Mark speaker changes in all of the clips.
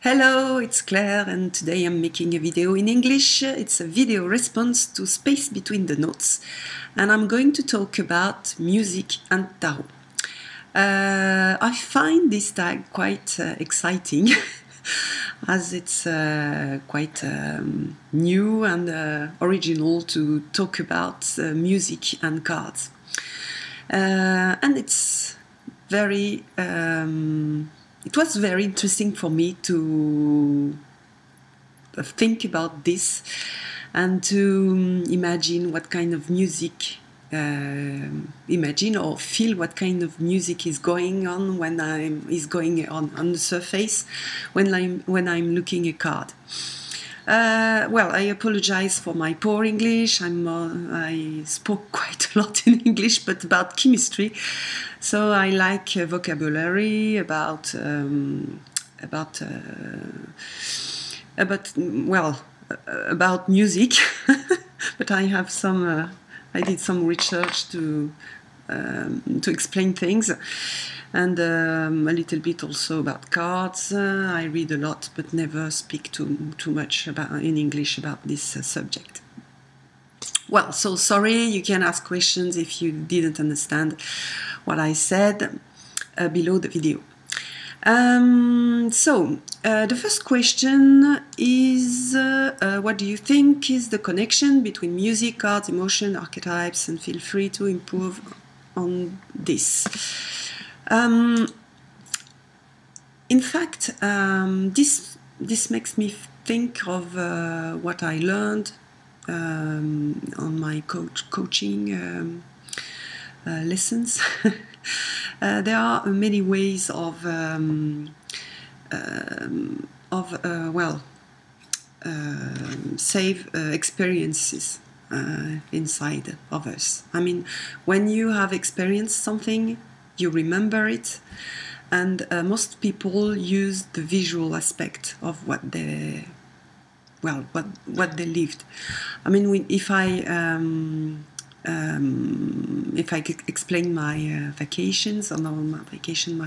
Speaker 1: Hello, it's Claire, and today I'm making a video in English. It's a video response to Space Between the Notes, and I'm going to talk about music and tarot. I find this tag quite exciting as it's quite new and original to talk about music and cards. And it's very it was very interesting for me to think about this and to imagine what kind of music, imagine or feel what kind of music is going on when on the surface when I'm looking a card. Well, I apologize for my poor English. I spoke quite a lot in English, but about chemistry. So I like vocabulary about music. But I have some. I did some research to explain things. And a little bit also about cards. I read a lot, but never speak too much in English about this subject. Well, so sorry, you can ask questions if you didn't understand what I said below the video. The first question is, what do you think is the connection between music, cards, emotion, archetypes, and feel free to improve on this. In fact, this makes me think of what I learned on my coaching lessons. There are many ways of save experiences inside of us. I mean, when you have experienced something, you remember it, and most people use the visual aspect of what they lived. I mean, if I could explain my vacations, or not my vacation,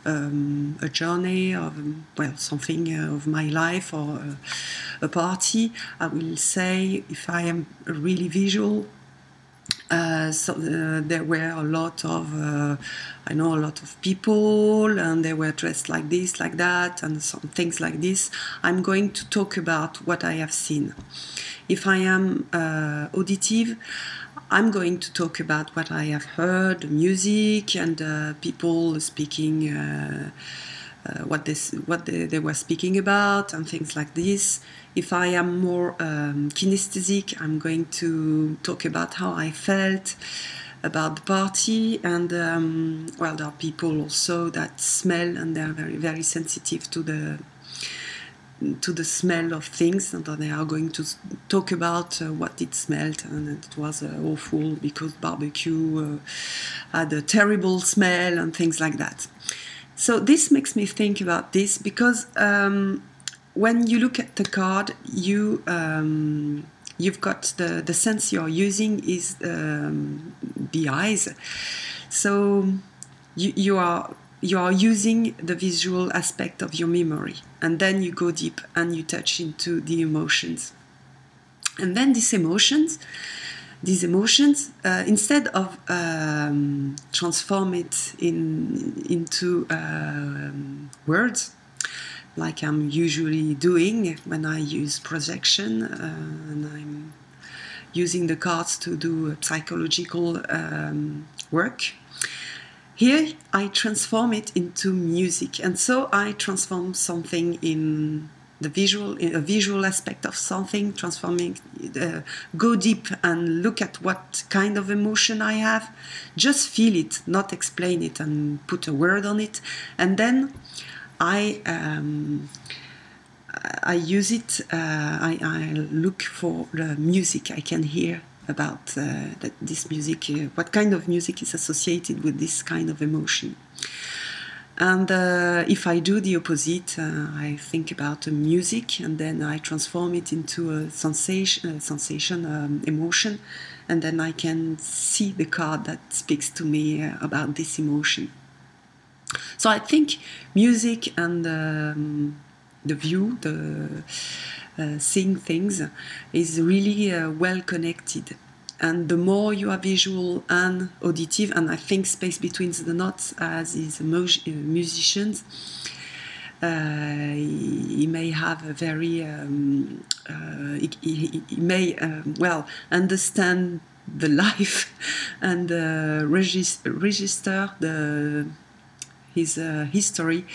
Speaker 1: a journey of something of my life or a party, I will say if I am really visual. There were a lot of, I know a lot of people, and they were dressed like this, like that, and some things like this. I'm going to talk about what I have seen. If I am auditive, I'm going to talk about what I have heard, music, and people speaking, what they were speaking about, and things like this. If I am more kinesthetic, I'm going to talk about how I felt about the party, and there are people also that smell, and they're very, very sensitive to the smell of things, and they are going to talk about what it smelled, and it was awful because barbecue had a terrible smell and things like that. So this makes me think about this because when you look at the card, you've got the sense you're using is the eyes. So you are using the visual aspect of your memory, and then you go deep and you touch into the emotions. And then these emotions, instead of transform it into words, like I'm usually doing when I use projection, and I'm using the cards to do psychological work. Here I transform it into music, and so I transform something in a visual aspect of something, transforming, go deep and look at what kind of emotion I have, just feel it, not explain it and put a word on it, and then I use it, I look for the music I can hear about this music, what kind of music is associated with this kind of emotion. And if I do the opposite, I think about music, and then I transform it into a sensation, emotion, and then I can see the card that speaks to me about this emotion. So I think music and the view, seeing things, is really well connected. And the more you are visual and auditive, and I think space between the notes, as is musicians, he may have a very, he may well understand the life and register his history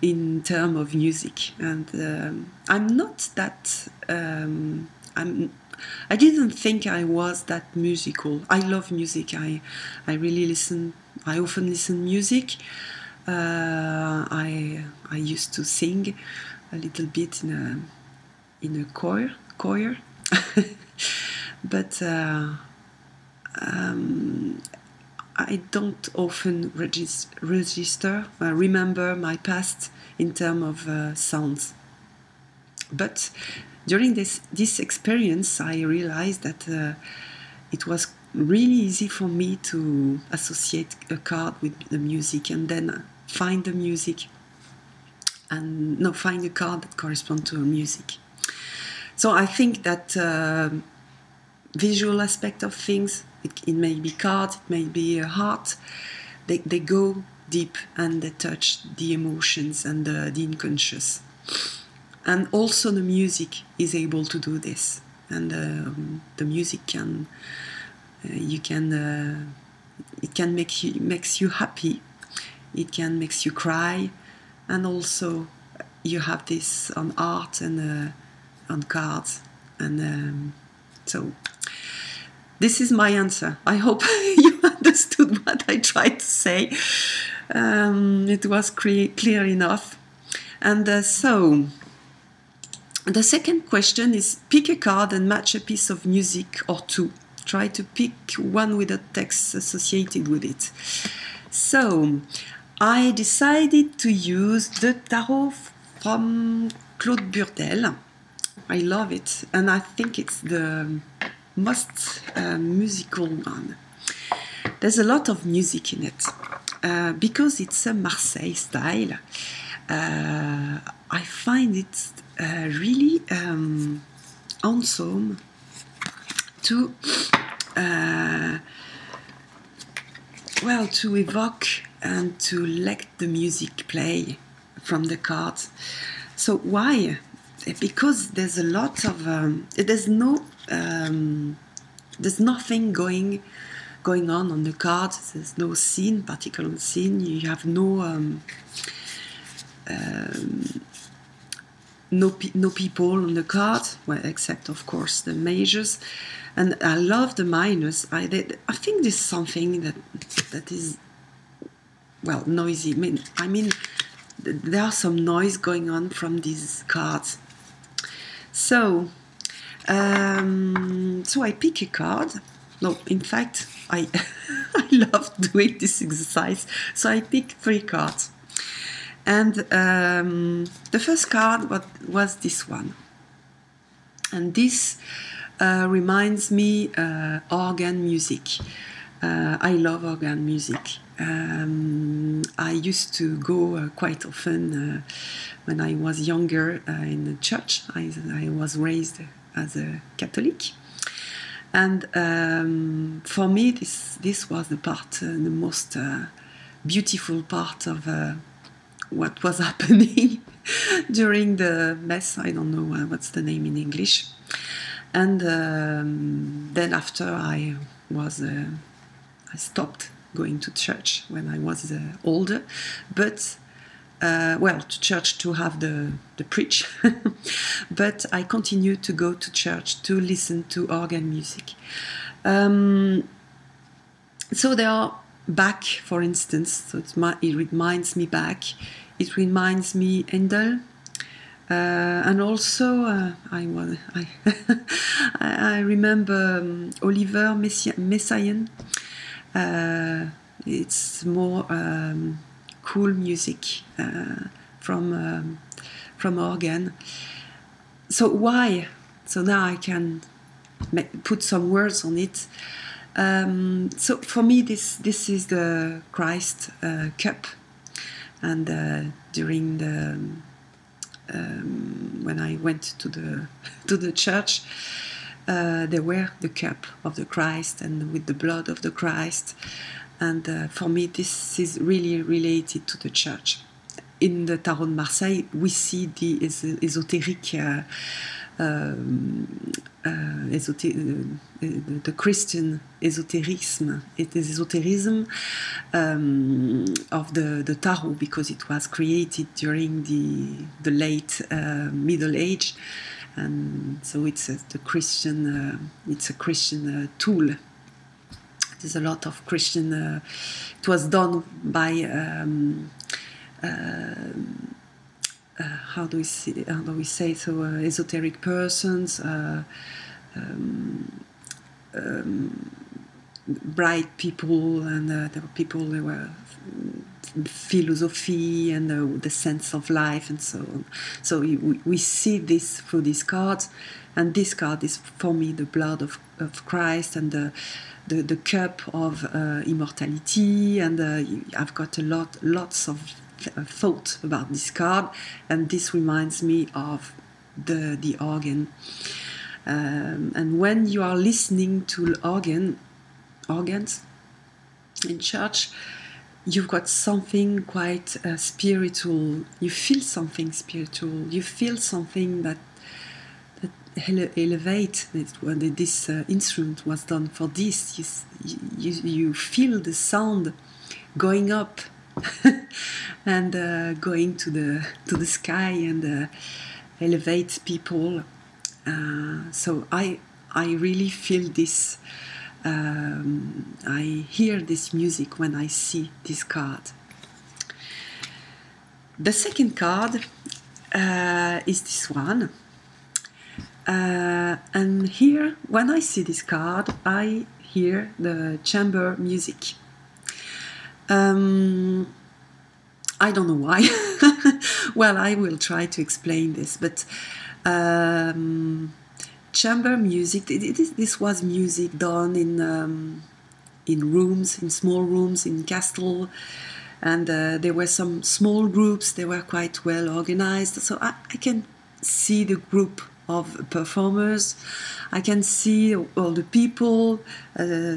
Speaker 1: in terms of music. And I'm not that. I didn't think I was that musical. I love music. I really listen. I often listen music. I used to sing a little bit in a choir, but I don't often remember my past in terms of sounds. But during this experience, I realized that it was really easy for me to associate a card with the music, and then find the music, and find a card that corresponds to a music. So I think that visual aspect of things, it may be cards, it may be a heart, they go deep and they touch the emotions and the unconscious. And also the music is able to do this, and the music can it can makes you happy, it can makes you cry, and also you have this on art and on cards, and so this is my answer. I hope you understood what I tried to say. It was clear enough. And so the second question is, pick a card and match a piece of music or two. Try to pick one with a text associated with it. So I decided to use the tarot from Claude Burdel. I love it, and I think it's the most musical one. There's a lot of music in it. Because it's a Marseille style, I find it really awesome to to evoke and to let the music play from the cards. So why? Because there's a lot of there's nothing going on the cards. There's no scene, particular scene. You have no people on the card, well, except of course the majors. And I love the minors. I think there's something that is, well, noisy. I mean, there are some noise going on from these cards. So, so I pick a card. No, in fact, I love doing this exercise. So I pick 3 cards. And the first card was this one. And this reminds me organ music. I love organ music. I used to go quite often when I was younger in the church. I was raised as a Catholic. And for me, this was the part, the most beautiful part of what was happening during the Mass. I don't know what's the name in English. And then after I stopped going to church when I was older, but to church to have the preach, but I continued to go to church to listen to organ music. So they are Bach, for instance. So it reminds me Bach. It reminds me Handel. And also, I remember Oliver Messiaen. It's more cool music from organ. So why? So now I can put some words on it. So for me, this is the Christ cup. And during the when I went to the to the church, there were the cup of the Christ and with the blood of the Christ, and for me this is really related to the church. In the Tarot de Marseille, we see the esoteric, the Christian esotericism. It is esotericism of the tarot, because it was created during the late Middle Age, and so it's the Christian. It's a Christian tool. There's a lot of Christian. It was done by. How do we say so? Esoteric persons, bright people, and there were people. There were philosophy and the sense of life and so on. So we see this through these cards, and this card is for me the blood of Christ and the cup of immortality. And I've got lots of thought about this card, and this reminds me of the organ. And when you are listening to organs in church, you've got something quite spiritual. You feel something spiritual. You feel something that elevates. This instrument was done for this. You feel the sound going up and going to the sky and elevate people. So I really feel this. I hear this music when I see this card. The second card is this one. And here, when I see this card, I hear the chamber music. I don't know why. Well, I will try to explain this, but chamber music, this was music done in rooms, in small rooms, in castle, and there were some small groups. They were quite well organized, so I can see the group of performers. I can see all the people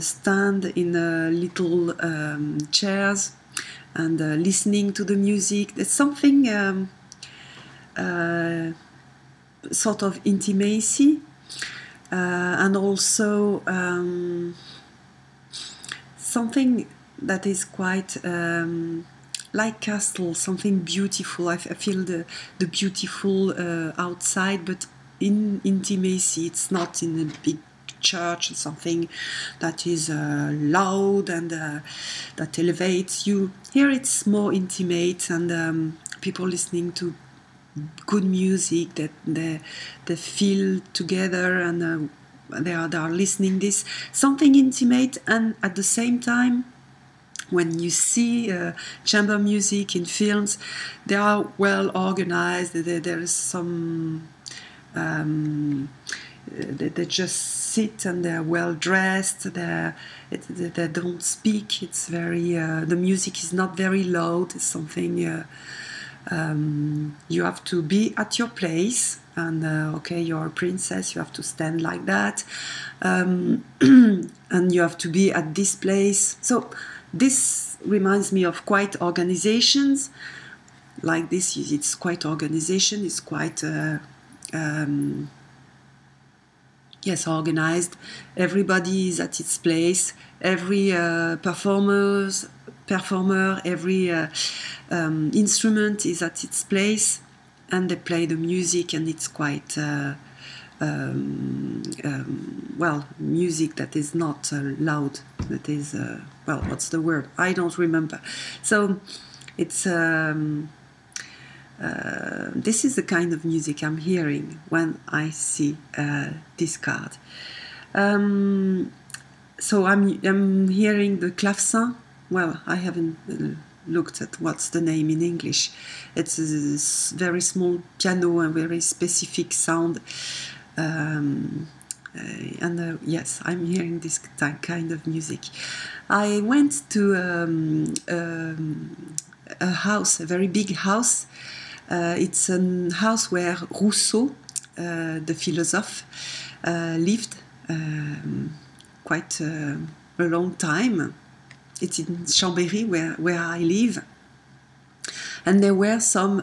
Speaker 1: stand in little chairs and listening to the music. There's something sort of intimacy, and also something that is quite like castle, something beautiful. I feel the beautiful outside, but in intimacy. It's not in a big church or something that is loud and that elevates you. Here it's more intimate, and people listening to good music, that they feel together, and they are listening this something intimate. And at the same time, when you see chamber music in films, they are well organized. There is some they just sit and they're well dressed. They don't speak. It's very the music is not very loud. It's something you have to be at your place, and okay, you're a princess, you have to stand like that, and you have to be at this place. So this reminds me of quite organizations like this. It's quite organization. It's quite yes, organized. Everybody is at its place. Every performer, every instrument is at its place, and they play the music, and it's quite well, music that is not loud. That is well, what's the word? I don't remember. So it's this is the kind of music I'm hearing when I see this card. So I'm hearing the clavecin. Well, I haven't looked at what's the name in English. It's a very small piano and very specific sound. And yes, I'm hearing this kind of music. I went to a house, a very big house. It's a house where Rousseau, the philosopher, lived quite a long time. It's in Chambéry, where I live. And there were some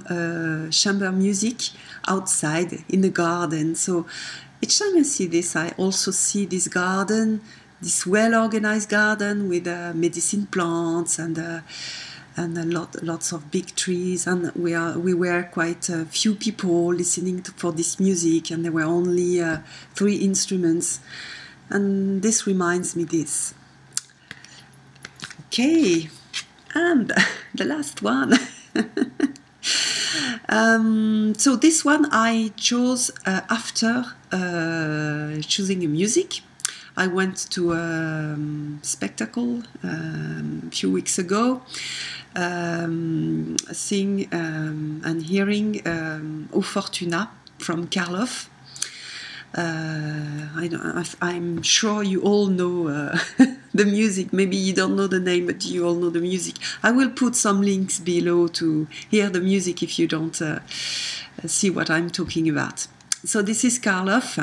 Speaker 1: chamber music outside in the garden. So each time I see this, I also see this garden, this well-organized garden with medicine plants and lots of big trees. And we were quite a few people listening for this music, and there were only 3 instruments. And this reminds me this. Okay, and the last one. So this one I chose after choosing a music. I went to a spectacle a few weeks ago, seeing and hearing O Fortuna from Karloff. I'm sure you all know the music. Maybe you don't know the name, but you all know the music. I will put some links below to hear the music if you don't see what I'm talking about. So this is Karloff,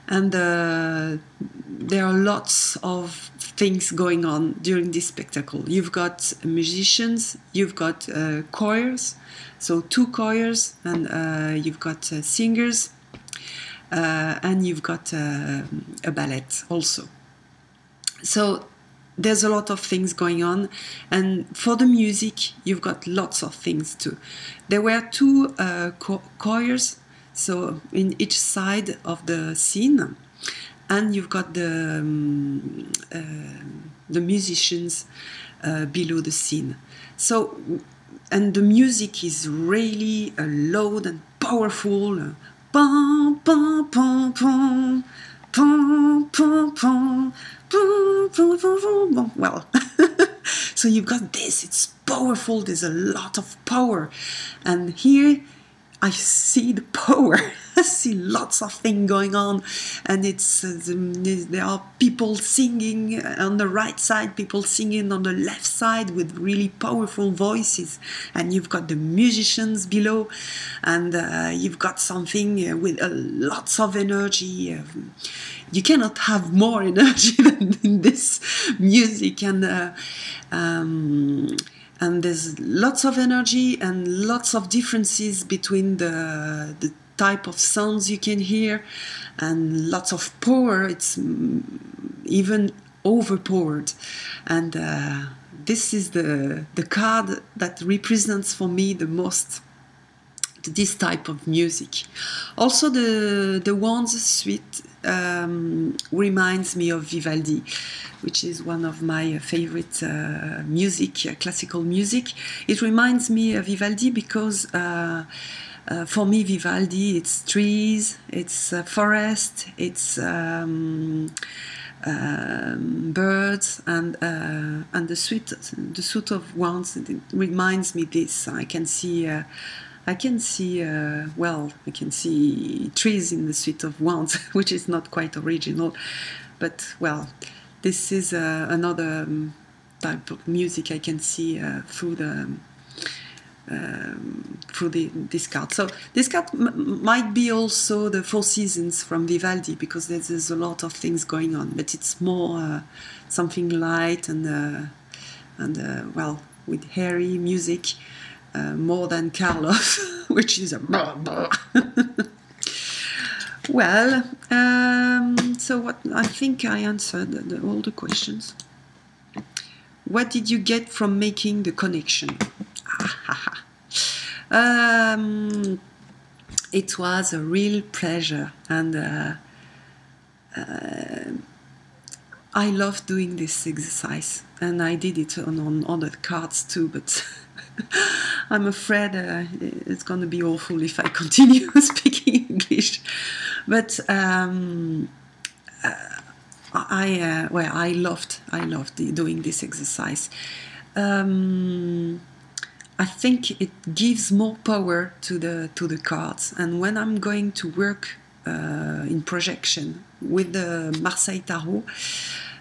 Speaker 1: and there are lots of things going on during this spectacle. You've got musicians, you've got choirs, so 2 choirs, and you've got singers. And you've got a ballet also. So there's a lot of things going on, and for the music you've got lots of things too. There were 2 choirs, so in each side of the scene, and you've got the musicians below the scene. So, and the music is really loud and powerful. Pum, pum, pum, pum, pum, pum, pum, pum, pum, pum, pum. Well, so you've got this, it's powerful, there's a lot of power. And here I see the power. I see lots of things going on, and there are people singing on the right side, people singing on the left side with really powerful voices, and you've got the musicians below, and you've got something with lots of energy. You cannot have more energy than in this music, and there's lots of energy and lots of differences between the type of sounds you can hear, and lots of power. It's even overpowered, and this is the card that represents for me the most this type of music. Also the Wands suite reminds me of Vivaldi, which is one of my favorite music, classical music. It reminds me of Vivaldi because for me, Vivaldi, it's trees, it's forest, it's birds, and the suite of wands. It reminds me this. I can see trees in the suite of wands, which is not quite original, but well, this is another type of music I can see through this card. So this card might be also the 4 Seasons from Vivaldi, because there's a lot of things going on, but it's more something light and well, with hairy music, more than Carlos, which is a blah, blah. Well, so what I think I answered all the questions. What did you get from making the connection? It was a real pleasure, and I love doing this exercise, and I did it on other cards too, but I'm afraid it's going to be awful if I continue speaking English. But I loved doing this exercise. I think it gives more power to the cards, and when I'm going to work in projection with the Marseille Tarot,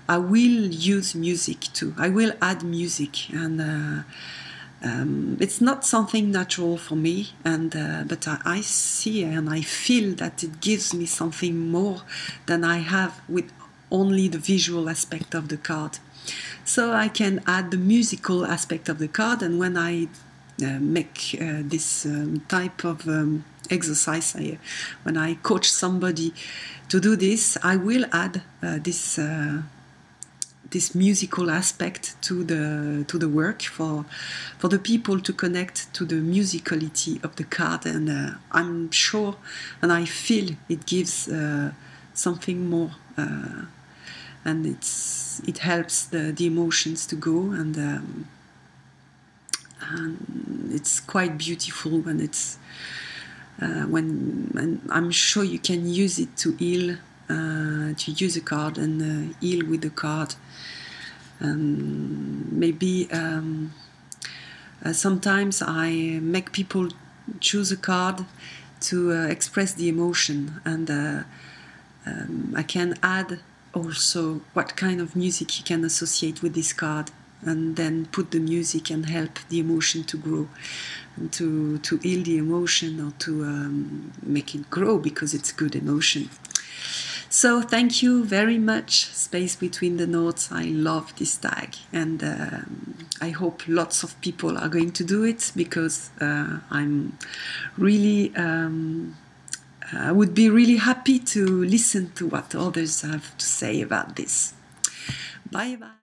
Speaker 1: I will use music too. I will add music, and It's not something natural for me, and but I see and I feel that it gives me something more than I have with only the visual aspect of the card. So I can add the musical aspect of the card, and when I make this type of exercise, when I coach somebody to do this, I will add this musical aspect to the work for the people to connect to the musicality of the card, and I'm sure and I feel it gives something more, and it helps the emotions to go, and it's quite beautiful when it's and I'm sure you can use it to heal, to use a card and heal with the card. Maybe sometimes I make people choose a card to express the emotion, and I can add also what kind of music you can associate with this card, and then put the music and help the emotion to grow, and to heal the emotion, or to make it grow because it's good emotion. So thank you very much, Space Between the Notes. I love this tag, and I hope lots of people are going to do it, because I'm really I would be really happy to listen to what others have to say about this. Bye bye.